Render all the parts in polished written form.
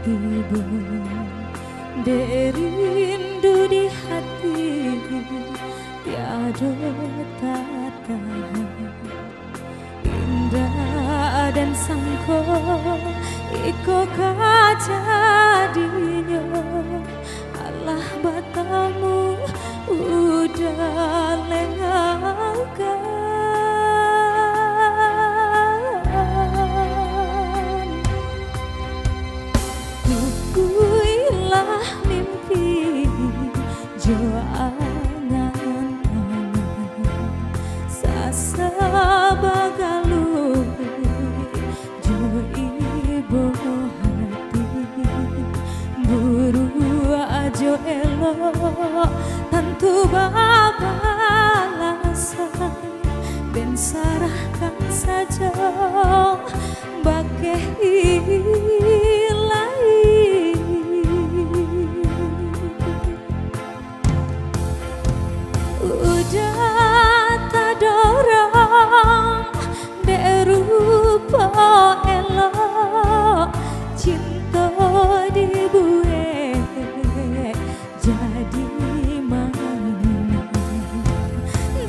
tiba, derindu di hati tiada tertahan. Indah dan sangko iko kajadinya, alah batamu udah lengahkan. Kukuilah mimpi jo angan-angan, sasa bagalu jo ibu hati. Buru ajo elok tentu babalasan, ben sarahkan saja bakeh ilahi. Udah tak dorong dek rupa elok, cinta dibuat jadi mainan.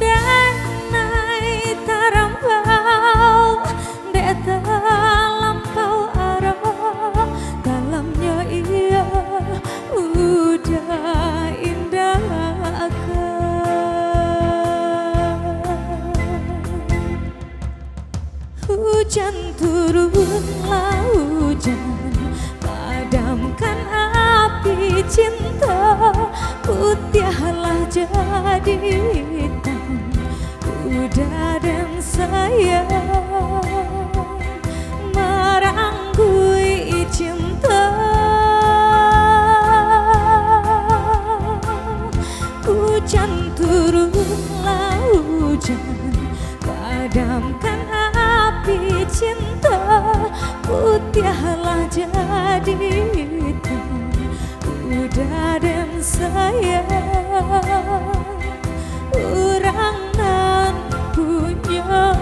Dan naik tarambau dek terlampau arah, dalamnya ia udah indah. Hujan turunlah hujan, padamkan api cinta. Putihlah jadi hitam, udah dan sayang meranggui cinta. Hujan turunlah hujan, padamkan api cinta. Putihlah jadi hitam, udah dan sayang orang nan punya.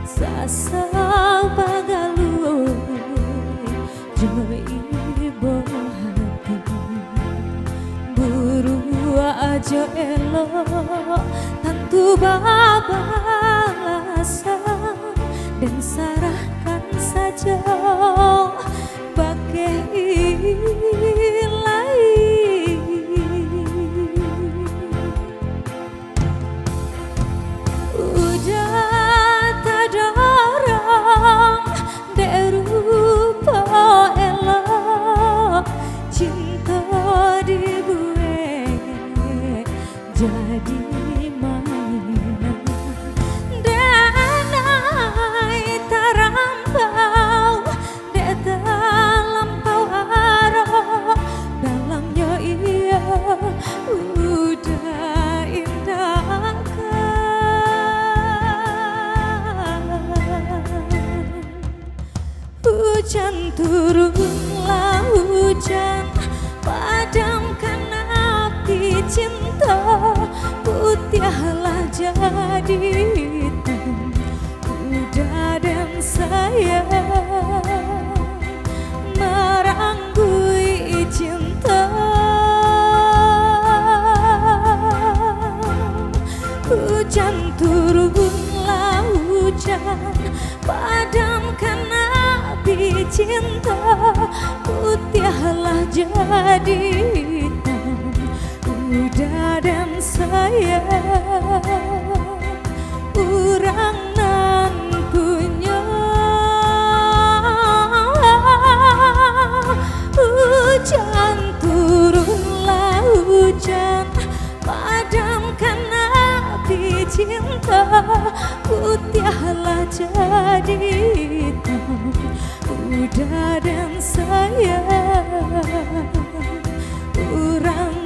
Sasa bagalu jo ibu hati. Buru aja elok tentu babalasan, dan sarahkan saja bakeh ilahi. Udah jadi mainan. Danai tarambau dek terlampau arah, dalamnya ia udah indahkan. Hujan turunlah hujan, padamkan api cinta. Putihlah jadi hitam, udah dan sayang meranggui cinta. Hujan turunlah hujan, cinta, putihlah jadi hitam, udah dan sayang. Urang nan punya hujan, turunlah hujan, padamkan api cinta, putihlah jadi hitam, udah dan sayang. Urang